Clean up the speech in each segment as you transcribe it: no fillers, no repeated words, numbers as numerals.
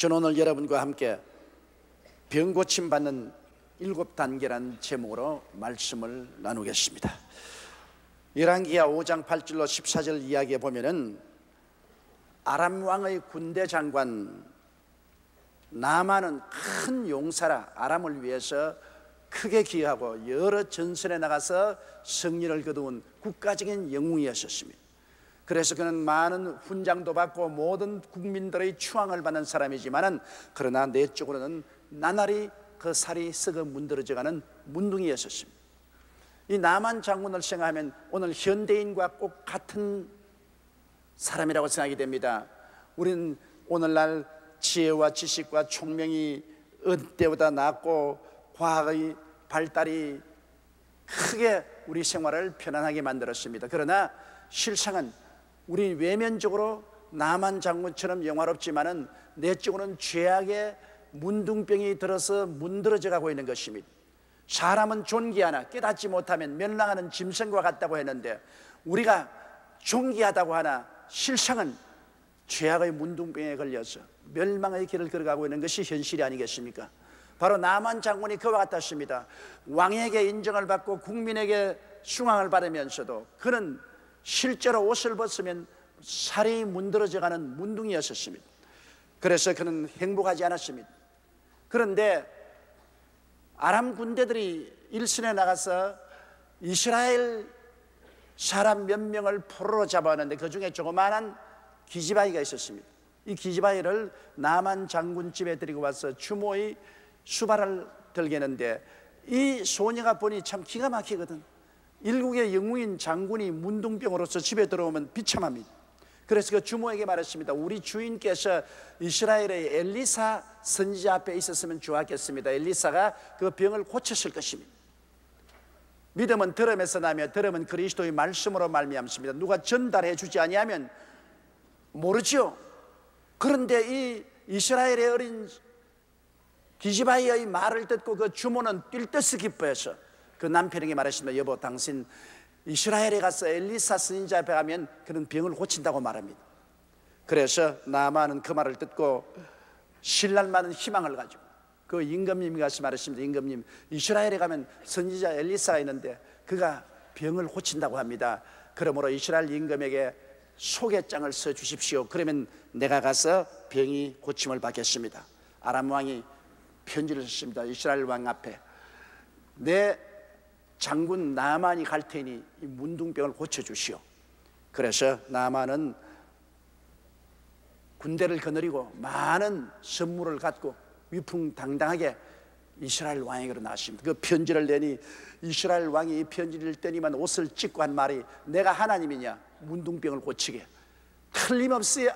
저는 오늘 여러분과 함께 병 고침 받는 7단계라는 제목으로 말씀을 나누겠습니다. 열왕기하 5장 8절로 14절 이야기에 보면은 아람 왕의 군대 장관 나만은 큰 용사라 아람을 위해서 크게 기여하고 여러 전선에 나가서 승리를 거두은 국가적인 영웅이었습니다. 그래서 그는 많은 훈장도 받고 모든 국민들의 추앙을 받는 사람이지만은 그러나 내적으로는 나날이 그 살이 썩어 문드러져가는 문둥이였습니다. 이 나만 장군을 생각하면 오늘 현대인과 꼭 같은 사람이라고 생각이 됩니다. 우리는 오늘날 지혜와 지식과 총명이 어느 때보다 낮고 과학의 발달이 크게 우리 생활을 편안하게 만들었습니다. 그러나 실상은 우리 외면적으로 나만 장군처럼 영화롭지만은 내적으로는 죄악의 문둥병이 들어서 문드러져 가고 있는 것입니다. 사람은 존귀하나 깨닫지 못하면 멸망하는 짐승과 같다고 했는데 우리가 존귀하다고 하나 실상은 죄악의 문둥병에 걸려서 멸망의 길을 걸어가고 있는 것이 현실이 아니겠습니까? 바로 나만 장군이 그와 같았습니다. 왕에게 인정을 받고 국민에게 숭앙을 받으면서도 그는 실제로 옷을 벗으면 살이 문드러져가는 문둥이였습니다. 그래서 그는 행복하지 않았습니다. 그런데 아람 군대들이 일선에 나가서 이스라엘 사람 몇 명을 포로로 잡아왔는데 그 중에 조그마한 기지바이가 있었습니다. 이 기지바이를 나만 장군 집에 데리고 와서 추모의 수발을 들겠는데 이 소녀가 보니 참 기가 막히거든. 일국의 영웅인 장군이 문둥병으로서 집에 들어오면 비참합니다. 그래서 그 주모에게 말했습니다. 우리 주인께서 이스라엘의 엘리사 선지자 앞에 있었으면 좋았겠습니다. 엘리사가 그 병을 고쳤을 것입니다. 믿음은 들음에서 나며 들음은 그리스도의 말씀으로 말미암습니다. 누가 전달해 주지 아니하면 모르죠. 그런데 이 이스라엘의 어린 기지바이의 말을 듣고 그 주모는 뛸 듯이 기뻐해서 그 남편에게 말했습니다. 여보, 당신 이스라엘에 가서 엘리사 선지자 앞에 가면 그는 병을 고친다고 말합니다. 그래서 나만은 그 말을 듣고 신랄 많은 희망을 가지고 그 임금님이 가서 말했습니다. 임금님, 이스라엘에 가면 선지자 엘리사가 있는데 그가 병을 고친다고 합니다. 그러므로 이스라엘 임금에게 소개장을 써주십시오. 그러면 내가 가서 병이 고침을 받겠습니다. 아람 왕이 편지를 썼습니다. 이스라엘 왕 앞에 내 장군 나만이 갈 테니 이 문둥병을 고쳐주시오. 그래서 나만은 군대를 거느리고 많은 선물을 갖고 위풍당당하게 이스라엘 왕에게로 나왔습니다. 그 편지를 내니 이스라엘 왕이 이 편지를 떼니만 옷을 찢고 한 말이 내가 하나님이냐 문둥병을 고치게. 틀림없이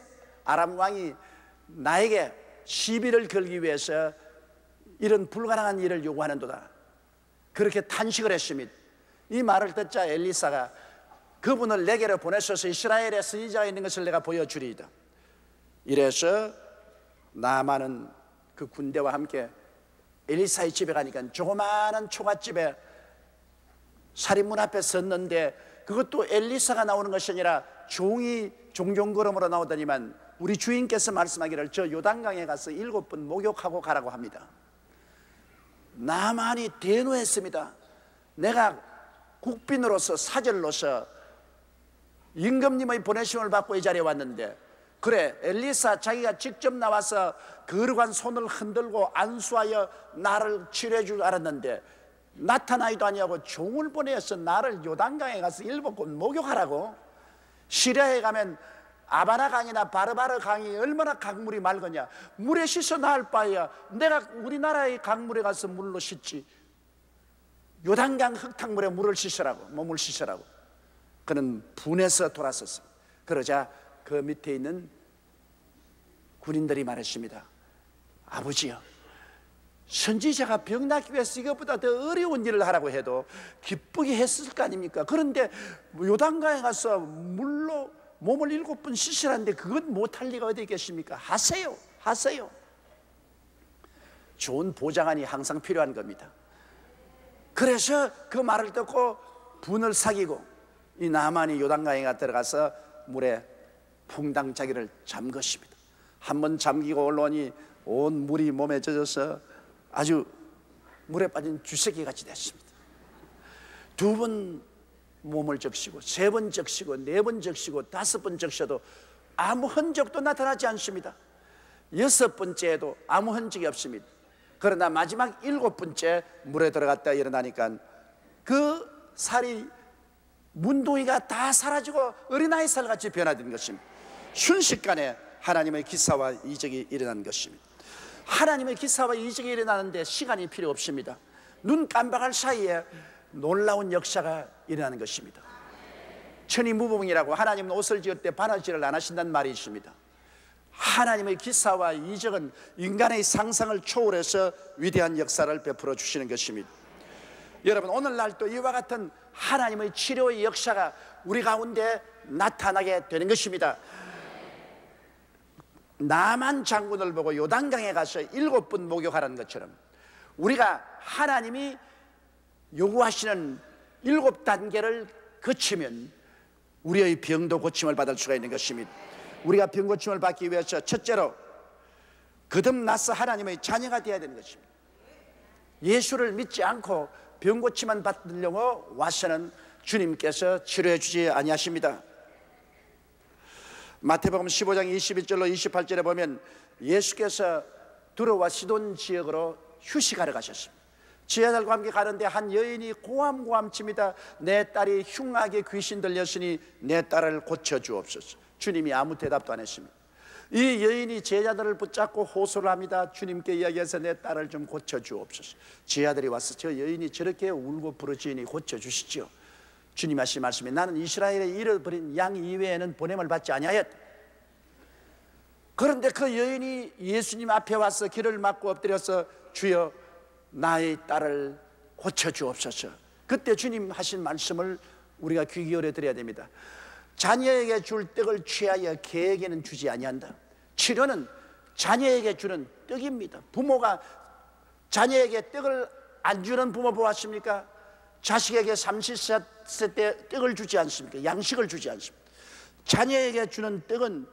아람 왕이 나에게 시비를 걸기 위해서 이런 불가능한 일을 요구하는도다. 그렇게 탄식을 했습니다. 이 말을 듣자 엘리사가 그분을 내게로 보내셔서 이스라엘에 선지자가 있는 것을 내가 보여주리이다. 이래서 나만은 그 군대와 함께 엘리사의 집에 가니까 조그마한 초가집에 살인문 앞에 섰는데 그것도 엘리사가 나오는 것이 아니라 종이 종종걸음으로 나오더니만 우리 주인께서 말씀하기를 저 요단강에 가서 7번 목욕하고 가라고 합니다. 나만이 대노했습니다. 내가 국빈으로서 사절로서 임금님의 보내심을 받고 이 자리에 왔는데 그래 엘리사 자기가 직접 나와서 거룩한 손을 흔들고 안수하여 나를 치료해 줄 알았는데 나타나기도 아니하고 종을 보내서 나를 요단강에 가서 7번 목욕하라고. 시리아에 가면 아바나 강이나 바르바르 강이 얼마나 강물이 맑으냐. 물에 씻어 나을 바에야 내가 우리나라의 강물에 가서 물로 씻지. 요단강 흙탕물에 물을 씻으라고, 몸을 씻으라고. 그는 분해서 돌아섰습니다. 그러자 그 밑에 있는 군인들이 말했습니다. 아버지요, 선지자가 병 낫기 위해서 이것보다 더 어려운 일을 하라고 해도 기쁘게 했을 거 아닙니까? 그런데 요단강에 가서 물로 몸을 7번 씻으라는데 그건 못할 리가 어디 있겠습니까? 하세요. 좋은 보좌관이 항상 필요한 겁니다. 그래서 그 말을 듣고 분을 사귀고 이 나만이 요단강에 들어가서 물에 퐁당 자기를 잠궜습니다. 한번 잠기고 올라오니 온 물이 몸에 젖어서 아주 물에 빠진 쥐새끼 같이 됐습니다. 2번 몸을 적시고 3번 적시고 4번 적시고 5번 적셔도 아무 흔적도 나타나지 않습니다. 6번째에도 아무 흔적이 없습니다. 그러나 마지막 7번째 물에 들어갔다 일어나니까 그 살이 문둥이가 다 사라지고 어린아이 살같이 변화된 것입니다. 순식간에 하나님의 기사와 이적이 일어난 것입니다. 하나님의 기사와 이적이 일어나는데 시간이 필요 없습니다. 눈 깜박할 사이에 놀라운 역사가 일어나는 것입니다. 천이무봉이라고 하나님은 옷을 지을 때 바느질을 안 하신다는 말이 있습니다. 하나님의 기사와 이적은 인간의 상상을 초월해서 위대한 역사를 베풀어 주시는 것입니다. 여러분, 오늘날 또 이와 같은 하나님의 치료의 역사가 우리 가운데 나타나게 되는 것입니다. 나만 장군을 보고 요단강에 가서 7번 목욕하라는 것처럼 우리가 하나님이 요구하시는 7단계를 거치면 우리의 병도 고침을 받을 수가 있는 것입니다. 우리가 병 고침을 받기 위해서 첫째로 거듭나서 하나님의 자녀가 되어야 되는 것입니다. 예수를 믿지 않고 병 고침만 받으려고 와서는 주님께서 치료해 주지 아니하십니다. 마태복음 15장 21절로 28절에 보면 예수께서 두로와 시돈 지역으로 휴식하러 가셨습니다. 제자들과 함께 가는데 한 여인이 고함고함 칩니다. 내 딸이 흉하게 귀신 들렸으니 내 딸을 고쳐주옵소서. 주님이 아무 대답도 안 했습니다. 이 여인이 제자들을 붙잡고 호소를 합니다. 주님께 이야기해서 내 딸을 좀 고쳐주옵소서. 제자들이 와서 저 여인이 저렇게 울고 부르짖으니 고쳐주시죠. 주님 하신 말씀이 나는 이스라엘에 잃어버린 양 이외에는 보냄을 받지 아니하였다. 그런데 그 여인이 예수님 앞에 와서 길을 막고 엎드려서 주여 나의 딸을 고쳐주옵소서. 그때 주님 하신 말씀을 우리가 귀 기울여 드려야 됩니다. 자녀에게 줄 떡을 취하여 개에게는 주지 아니한다. 치료는 자녀에게 주는 떡입니다. 부모가 자녀에게 떡을 안 주는 부모 보았습니까? 자식에게 30세 때 떡을 주지 않습니까? 양식을 주지 않습니까? 자녀에게 주는 떡은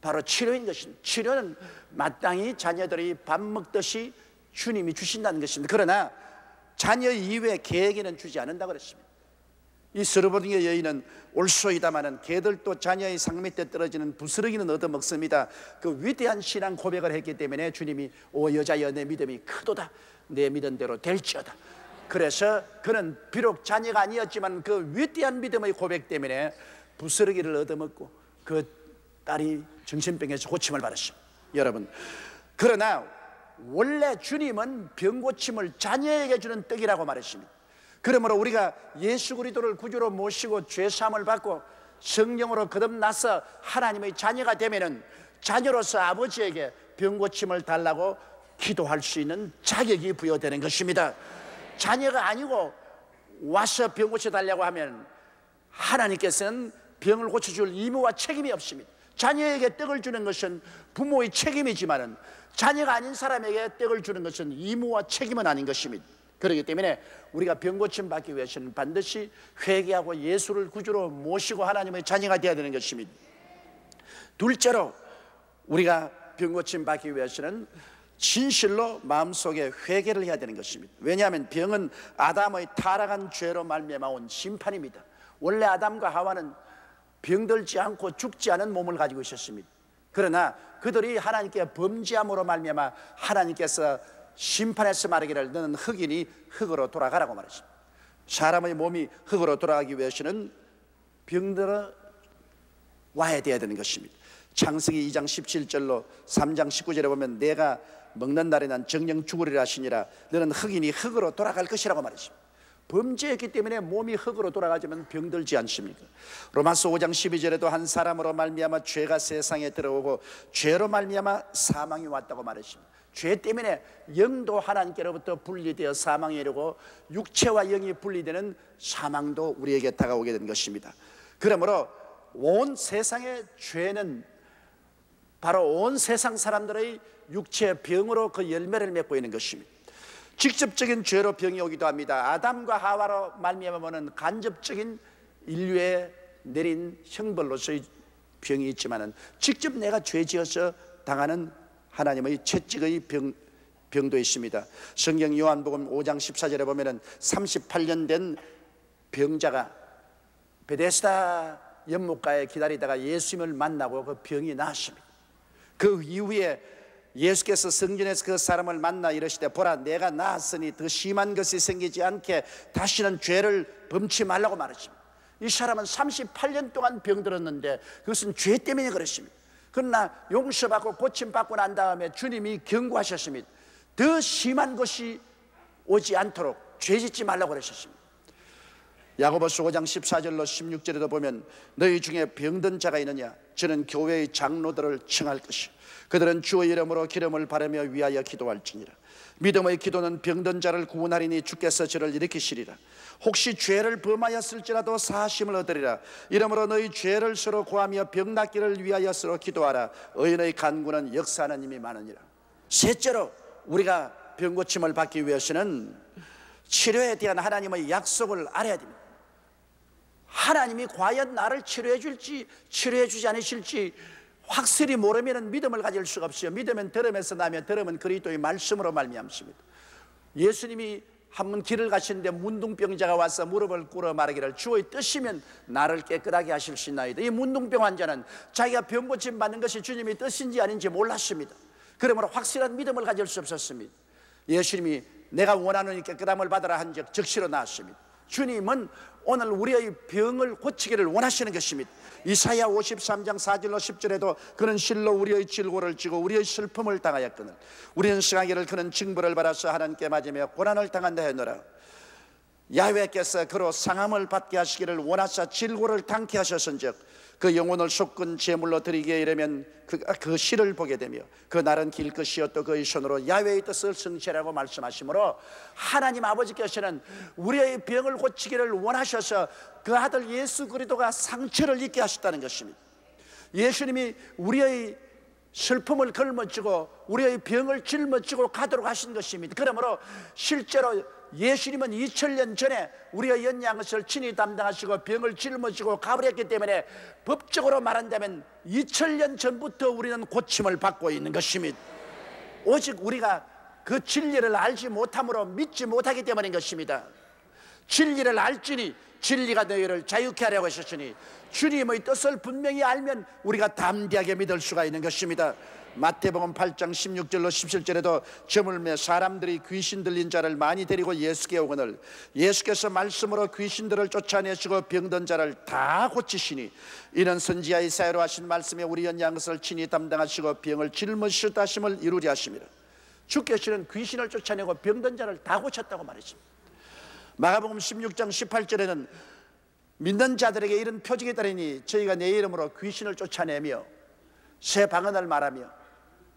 바로 치료인 것입니다. 치료는 마땅히 자녀들이 밥 먹듯이 주님이 주신다는 것입니다. 그러나 자녀 이외에 개에게는 주지 않는다고 그랬습니다. 이 스르보딩의 여인은 올소이다마는 개들도 자녀의 상 밑에 떨어지는 부스러기는 얻어먹습니다. 그 위대한 신앙 고백을 했기 때문에 주님이 오 여자여 내 믿음이 크도다. 내 믿은 대로 될지어다. 그래서 그는 비록 자녀가 아니었지만 그 위대한 믿음의 고백 때문에 부스러기를 얻어먹고 그 딸이 정신병에서 고침을 받았습니다. 여러분, 그러나 원래 주님은 병고침을 자녀에게 주는 떡이라고 말했습니다. 그러므로 우리가 예수 그리스도를 구주로 모시고 죄사함을 받고 성령으로 거듭나서 하나님의 자녀가 되면은 자녀로서 아버지에게 병고침을 달라고 기도할 수 있는 자격이 부여되는 것입니다. 자녀가 아니고 와서 병 고쳐달라고 하면 하나님께서는 병을 고쳐줄 의무와 책임이 없습니다. 자녀에게 떡을 주는 것은 부모의 책임이지만은 자녀가 아닌 사람에게 떡을 주는 것은 의무와 책임은 아닌 것입니다. 그렇기 때문에 우리가 병 고침 받기 위해서는 반드시 회개하고 예수를 구주로 모시고 하나님의 자녀가 되어야 되는 것입니다. 둘째로 우리가 병 고침 받기 위해서는 진실로 마음속에 회개를 해야 되는 것입니다. 왜냐하면 병은 아담의 타락한 죄로 말미암아 온 심판입니다. 원래 아담과 하와는 병들지 않고 죽지 않은 몸을 가지고 있었습니다. 그러나 그들이 하나님께 범죄함으로 말미암아 하나님께서 심판해서 말하기를 너는 흙이니 흙으로 돌아가라고 말했습니다. 사람의 몸이 흙으로 돌아가기 위해서는 병들어 와야 돼야 되는 것입니다. 창세기 2장 17절로 3장 19절에 보면 내가 먹는 날에 난 정령 죽으리라 하시니라 너는 흙이니 흙으로 돌아갈 것이라고 말했습니다. 범죄했기 때문에 몸이 흙으로 돌아가지만 병들지 않습니까? 로마서 5장 12절에도 한 사람으로 말미암아 죄가 세상에 들어오고 죄로 말미암아 사망이 왔다고 말했습니다. 죄 때문에 영도 하나님께로부터 분리되어 사망에 이르고 육체와 영이 분리되는 사망도 우리에게 다가오게 된 것입니다. 그러므로 온 세상의 죄는 바로 온 세상 사람들의 육체 병으로 그 열매를 맺고 있는 것입니다. 직접적인 죄로 병이 오기도 합니다. 아담과 하와로 말미암아는 간접적인 인류에 내린 형벌로서의 병이 있지만은 직접 내가 죄 지어서 당하는 하나님의 채찍의 병도 있습니다. 성경 요한복음 5장 14절에 보면은 38년 된 병자가 베데스다 연못가에 기다리다가 예수님을 만나고 그 병이 나았습니다. 그 이후에 예수께서 성전에서 그 사람을 만나 이르시되 보라 내가 나았으니 더 심한 것이 생기지 않게 다시는 죄를 범치 말라고 말했습니다. 이 사람은 38년 동안 병들었는데 그것은 죄 때문에 그렇습니다. 그러나 용서받고 고침받고 난 다음에 주님이 경고하셨습니다. 더 심한 것이 오지 않도록 죄짓지 말라고 그러셨습니다. 야고보서 5장 14절로 16절에도 보면 너희 중에 병든 자가 있느냐 저는 교회의 장로들을 청할 것이요 그들은 주의 이름으로 기름을 바르며 위하여 기도할지니라. 믿음의 기도는 병든 자를 구원하리니 주께서 저를 일으키시리라. 혹시 죄를 범하였을지라도 사하심을 얻으리라. 이러므로 너희 죄를 서로 고하며 병 낫기를 위하여 서로 기도하라. 의인의 간구는 역사하는 힘이 많으니라. 셋째로 우리가 병 고침을 받기 위해서는 치료에 대한 하나님의 약속을 알아야 됩니다. 하나님이 과연 나를 치료해 줄지 치료해 주지 않으실지 확실히 모르면 믿음을 가질 수가 없어요. 믿으면 들음에서 나며 들음은 그리스도의 말씀으로 말미암습니다. 예수님이 한번 길을 가시는데 문둥병자가 와서 무릎을 꿇어 말하기를 주의 뜻이면 나를 깨끗하게 하실 수 있나이다. 이 문둥병 환자는 자기가 병 고침 받는 것이 주님의 뜻인지 아닌지 몰랐습니다. 그러므로 확실한 믿음을 가질 수 없었습니다. 예수님이 내가 원하는 깨끗함을 받으라 한 적 즉시로 나왔습니다. 주님은 오늘 우리의 병을 고치기를 원하시는 것입니다. 이사야 53장 4절로 10절에도 그는 실로 우리의 질고를 지고 우리의 슬픔을 당하였거늘 우리는 승하기를 그는 징벌을 받아서 하나님께 맞으며 고난을 당한다 했노라. 야훼께서 그로 상함을 받게 하시기를 원하사 질고를 당케 하셨은즉 그 영혼을 속근 제물로 드리기에 이르면 그 실을 보게 되며 그 날은 길 것이요 또 그의 손으로 야훼의 뜻을 성취하라고 말씀하시므로 하나님 아버지께서는 우리의 병을 고치기를 원하셔서 그 아들 예수 그리스도가 상처를 입게 하셨다는 것입니다. 예수님이 우리의 슬픔을 걸머쥐고 우리의 병을 짊어지고 가도록 하신 것입니다. 그러므로 실제로 예수님은 2000년 전에 우리의 연약한 것을 친히 담당하시고 병을 짊어지고 가버렸기 때문에 법적으로 말한다면 2000년 전부터 우리는 고침을 받고 있는 것입니다. 오직 우리가 그 진리를 알지 못함으로 믿지 못하기 때문인 것입니다. 진리를 알지니 진리가 너희를 자유케 하려고 하셨으니 주님의 뜻을 분명히 알면 우리가 담대하게 믿을 수가 있는 것입니다. 마태복음 8장 16절로 17절에도 저물매 사람들이 귀신 들린 자를 많이 데리고 예수께 오거늘 예수께서 말씀으로 귀신들을 쫓아내시고 병든 자를 다 고치시니 이는 선지자 이사야로 하신 말씀에 우리 연약한 것을 친히 담당하시고 병을 짊어지셨다 하심을 이루리 하심이라. 주께서는 귀신을 쫓아내고 병든 자를 다 고쳤다고 말했습니다. 마가복음 16장 18절에는 믿는 자들에게 이런 표징이 따르니 저희가 내 이름으로 귀신을 쫓아내며 새 방언을 말하며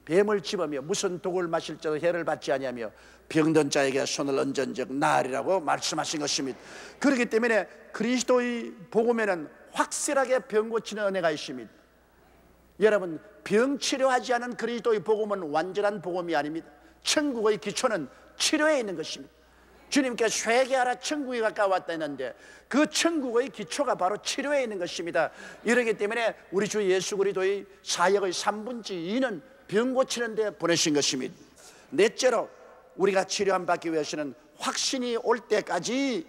뱀을 집으며 무슨 독을 마실지라도 해를 받지 아니하며 병든 자에게 손을 얹은즉 나으리라고 말씀하신 것입니다. 그렇기 때문에 그리스도의 복음에는 확실하게 병 고치는 은혜가 있습니다. 여러분, 병 치료하지 않은 그리스도의 복음은 완전한 복음이 아닙니다. 천국의 기초는 치료에 있는 것입니다. 주님께서 회개하라 천국이 가까웠다 했는데 그 천국의 기초가 바로 치료에 있는 것입니다. 이러기 때문에 우리 주 예수 그리스도의 사역의 3분의 2는 병 고치는 데 보내신 것입니다. 넷째로 우리가 치료함 받기 위해서는 확신이 올 때까지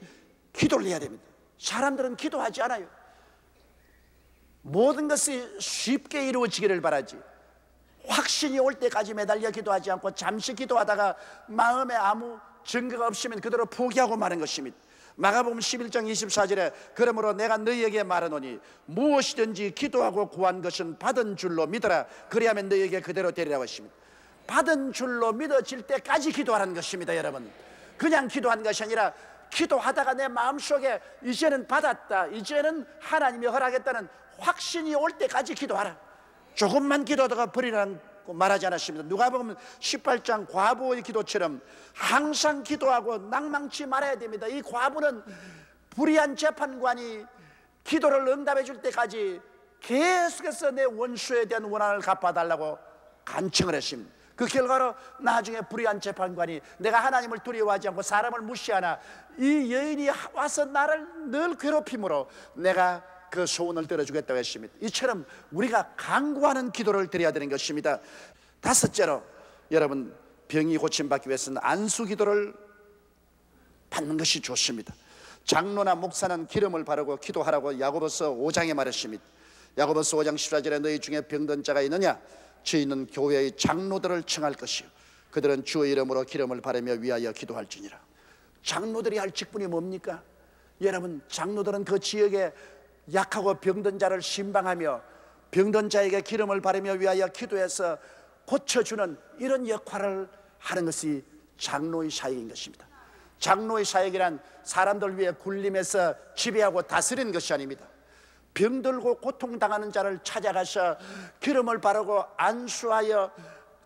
기도를 해야 됩니다. 사람들은 기도하지 않아요. 모든 것이 쉽게 이루어지기를 바라지 확신이 올 때까지 매달려 기도하지 않고 잠시 기도하다가 마음에 아무 증거가 없으면 그대로 포기하고 마는 것입니다. 마가복음 11장 24절에 그러므로 내가 너희에게 말하노니 무엇이든지 기도하고 구한 것은 받은 줄로 믿어라. 그리하면 너희에게 그대로 되리라고 했습니다. 받은 줄로 믿어질 때까지 기도하라는 것입니다. 여러분, 그냥 기도한 것이 아니라 기도하다가 내 마음속에 이제는 받았다, 이제는 하나님이 허락했다는 확신이 올 때까지 기도하라. 조금만 기도하다가 버리라는 말하지 않았습니다. 누가복음 18장 과부의 기도처럼 항상 기도하고 낭망치 말아야 됩니다. 이 과부는 불의한 재판관이 기도를 응답해 줄 때까지 계속해서 내 원수에 대한 원한을 갚아달라고 간청을 했습니다. 그 결과로 나중에 불의한 재판관이 내가 하나님을 두려워하지 않고 사람을 무시하나 이 여인이 와서 나를 늘 괴롭힘으로 내가 그 소원을 들어주겠다고 했습니다. 이처럼 우리가 간구하는 기도를 드려야 되는 것입니다. 다섯째로, 여러분, 병이 고침받기 위해서는 안수기도를 받는 것이 좋습니다. 장로나 목사는 기름을 바르고 기도하라고 야고보서 5장에 말했습니다. 야고보서 5장 14절에 너희 중에 병든 자가 있느냐? 저희는 교회의 장로들을 청할 것이요 그들은 주의 이름으로 기름을 바르며 위하여 기도할지니라. 장로들이 할 직분이 뭡니까? 여러분, 장로들은 그 지역에 약하고 병든 자를 신방하며 병든 자에게 기름을 바르며 위하여 기도해서 고쳐주는 이런 역할을 하는 것이 장로의 사역인 것입니다. 장로의 사역이란 사람들 위해 군림해서 지배하고 다스리는 것이 아닙니다. 병들고 고통당하는 자를 찾아가서 기름을 바르고 안수하여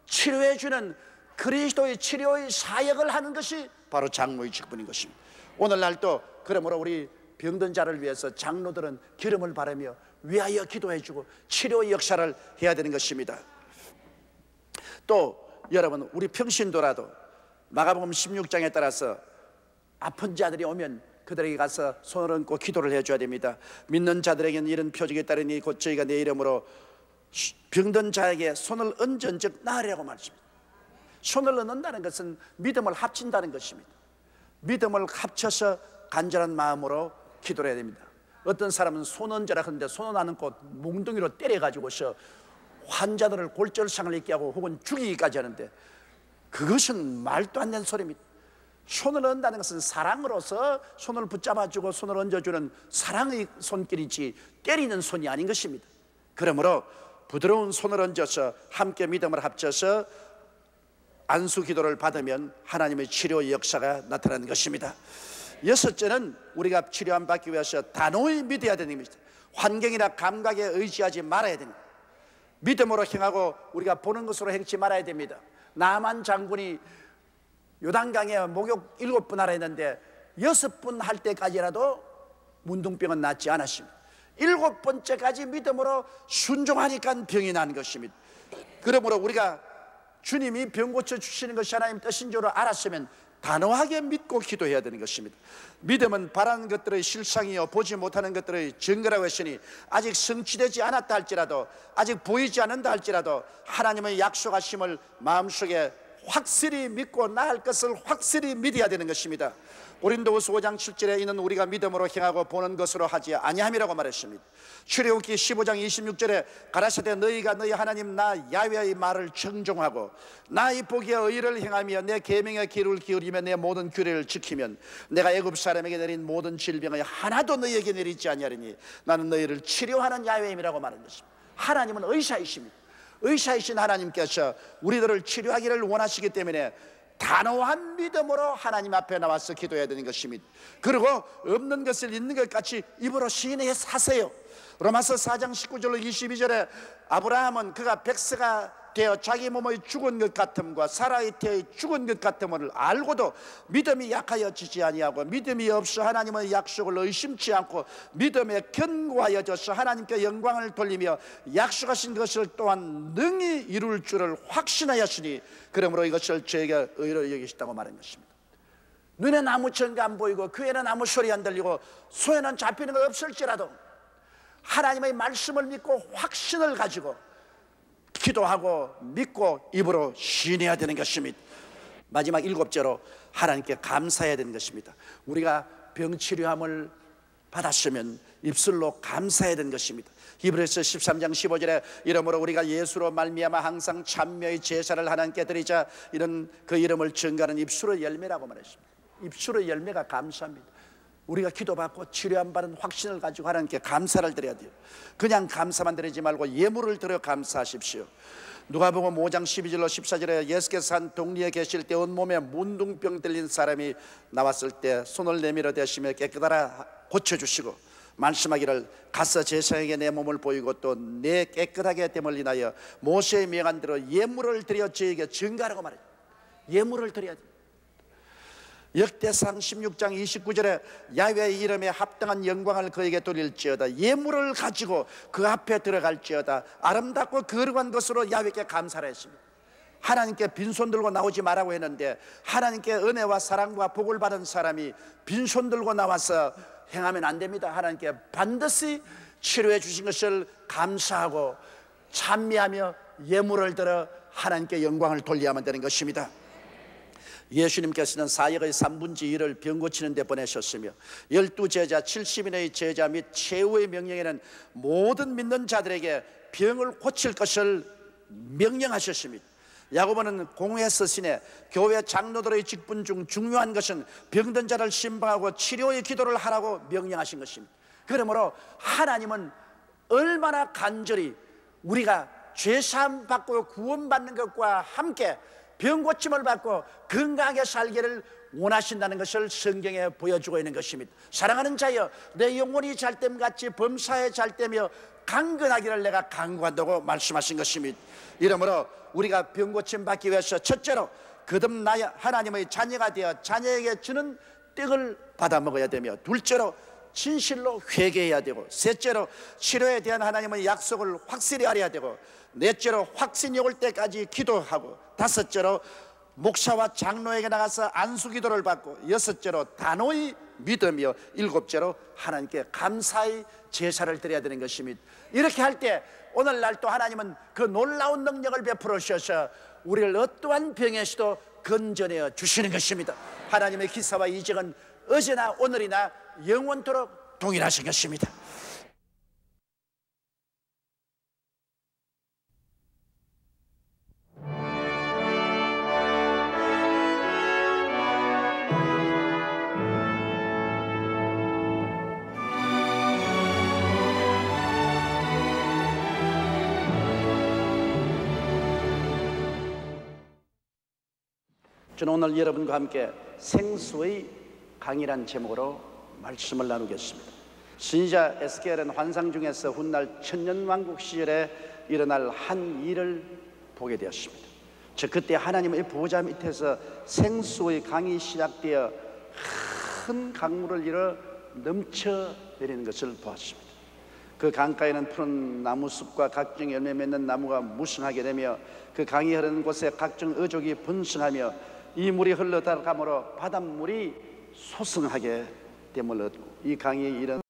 치료해주는 그리스도의 치료의 사역을 하는 것이 바로 장로의 직분인 것입니다. 오늘날도 그러므로 우리 병든 자를 위해서 장로들은 기름을 바르며 위하여 기도해주고 치료의 역사를 해야 되는 것입니다. 또 여러분, 우리 평신도라도 마가복음 16장에 따라서 아픈 자들이 오면 그들에게 가서 손을 얹고 기도를 해줘야 됩니다. 믿는 자들에게는 이런 표적이 따르니 곧 저희가 내 이름으로 병든 자에게 손을 얹은 즉 나으리라고 말씀합니다. 손을 얹는다는 것은 믿음을 합친다는 것입니다. 믿음을 합쳐서 간절한 마음으로 기도를 해야 됩니다. 어떤 사람은 손 얹으라 하는데 손은 안 얹고 몽둥이로 때려가지고서 환자들을 골절상을 입게 하고 혹은 죽이기까지 하는데, 그것은 말도 안 되는 소리입니다. 손을 얹는다는 것은 사랑으로서 손을 붙잡아주고 손을 얹어주는 사랑의 손길이지 때리는 손이 아닌 것입니다. 그러므로 부드러운 손을 얹어서 함께 믿음을 합쳐서 안수 기도를 받으면 하나님의 치료의 역사가 나타나는 것입니다. 여섯째는 우리가 치료함 받기 위해서 단호히 믿어야 되는 것입니다. 환경이나 감각에 의지하지 말아야 됩니다. 믿음으로 행하고 우리가 보는 것으로 행치 말아야 됩니다. 나만 장군이 요단강에 목욕 7번 하라 했는데 6번 할 때까지라도 문둥병은 낫지 않았습니다. 7번째까지 믿음으로 순종하니까 병이 난 것입니다. 그러므로 우리가 주님이 병 고쳐주시는 것이 하나님 뜻인 줄 알았으면 단호하게 믿고 기도해야 되는 것입니다. 믿음은 바라는 것들의 실상이요 보지 못하는 것들의 증거라고 했으니, 아직 성취되지 않았다 할지라도, 아직 보이지 않는다 할지라도 하나님의 약속하심을 마음속에 확실히 믿고 나을 것을 확실히 믿어야 되는 것입니다. 고린도후서 5장 7절에 이는 우리가 믿음으로 행하고 보는 것으로 하지 아니함이라고 말했습니다. 출애굽기 15장 26절에 가라사대 너희가 너희 하나님 나 야훼의 말을 청종하고 나의 보기에 의를 행하며 내 계명에 귀를 기울이며 내 모든 규례를 지키면 내가 애굽 사람에게 내린 모든 질병의 하나도 너희에게 내리지 아니하리니 나는 너희를 치료하는 야훼임이라고 말한 것입니다. 하나님은 의사이십니다. 의사이신 하나님께서 우리들을 치료하기를 원하시기 때문에 단호한 믿음으로 하나님 앞에 나와서 기도해야 되는 것입니다. 그리고 없는 것을 있는 것 같이 입으로 시인해 사세요. 로마서 4장 19절로 22절에 아브라함은 그가 백세가 되어 자기 몸의 죽은 것 같음과 사라의 태의 죽은 것 같음을 알고도 믿음이 약하여지지 아니하고 믿음이 없어 하나님의 약속을 의심치 않고 믿음에 견고하여져서 하나님께 영광을 돌리며 약속하신 것을 또한 능히 이룰 줄을 확신하였으니 그러므로 이것을 저에게 의로 여기시다고 말한 것입니다. 눈에는 아무 증거 안 보이고 귀에는 아무 소리 안 들리고 손에는 잡히는 것 없을지라도 하나님의 말씀을 믿고 확신을 가지고 기도하고 믿고 입으로 시인해야 되는 것입니다. 마지막 7째로 하나님께 감사해야 되는 것입니다. 우리가 병치료함을 받았으면 입술로 감사해야 되는 것입니다. 히브리서 13장 15절에 이러므로 우리가 예수로 말미암아 항상 찬미의 제사를 하나님께 드리자 이런 그 이름을 증거하는 입술의 열매라고 말했습니다. 입술의 열매가 감사입니다. 우리가 기도받고 치료함 받은 확신을 가지고 하나님께 감사를 드려야 돼요. 그냥 감사만 드리지 말고 예물을 드려 감사하십시오. 누가복음 5장 12절로 14절에 예수께서 한 동리에 계실 때 온몸에 문둥병 들린 사람이 나왔을 때 손을 내밀어 대시며 깨끗하라 고쳐주시고 말씀하기를 가서 제사장에게 내 몸을 보이고 또 내 깨끗하게 됨을 인하여 모세의 명한 대로 예물을 드려 저에게 증거하라고 말해요. 예물을 드려야 돼요. 역대상 16장 29절에 야훼의 이름에 합당한 영광을 그에게 돌릴지어다 예물을 가지고 그 앞에 들어갈지어다 아름답고 거룩한 것으로 야훼께 감사를 했습니다. 하나님께 빈손 들고 나오지 말라고 했는데 하나님께 은혜와 사랑과 복을 받은 사람이 빈손 들고 나와서 행하면 안 됩니다. 하나님께 반드시 치료해 주신 것을 감사하고 찬미하며 예물을 들어 하나님께 영광을 돌려야만 되는 것입니다. 예수님께서는 사역의 3분의 1을 병 고치는 데 보내셨으며 12제자 70인의 제자 및 최후의 명령에는 모든 믿는 자들에게 병을 고칠 것을 명령하셨습니다. 야고보는 공회 서신에 교회 장로들의 직분 중 중요한 것은 병든 자를 신방하고 치료의 기도를 하라고 명령하신 것입니다. 그러므로 하나님은 얼마나 간절히 우리가 죄사함 받고 구원받는 것과 함께 병 고침을 받고 건강하게 살기를 원하신다는 것을 성경에 보여주고 있는 것입니다. 사랑하는 자여, 내 영혼이 잘됨같이 범사에 잘되며 강건하기를 내가 간구한다고 말씀하신 것입니다. 이러므로 우리가 병 고침 받기 위해서 첫째로 거듭나야 하나님의 자녀가 되어 자녀에게 주는 떡을 받아 먹어야 되며, 둘째로 진실로 회개해야 되고, 셋째로 치료에 대한 하나님의 약속을 확실히 알아야 되고, 넷째로 확신이 올 때까지 기도하고, 다섯째로 목사와 장로에게 나가서 안수기도를 받고, 여섯째로 단호히 믿으며, 일곱째로 하나님께 감사의 제사를 드려야 되는 것입니다. 이렇게 할 때 오늘날 또 하나님은 그 놀라운 능력을 베풀어 주셔서 우리를 어떠한 병에서도 건져내어 주시는 것입니다. 하나님의 기사와 이적은 어제나 오늘이나 영원토록 동일하신 것입니다. 저는 오늘 여러분과 함께 생수의 강이란 제목으로 말씀을 나누겠습니다. 선지자 에스겔은 환상 중에서 훗날 천년왕국 시절에 일어날 한 일을 보게 되었습니다. 저 그때 하나님의 보좌 밑에서 생수의 강이 시작되어 큰 강물을 일어 넘쳐 내리는 것을 보았습니다. 그 강가에는 푸른 나무숲과 각종 열매 맺는 나무가 무성하게 되며, 그 강이 흐르는 곳에 각종 어족이 번성하며, 이 물이 흘러들어가므로 바닷물이 소성하게 됨을 얻고, 이 강이 이런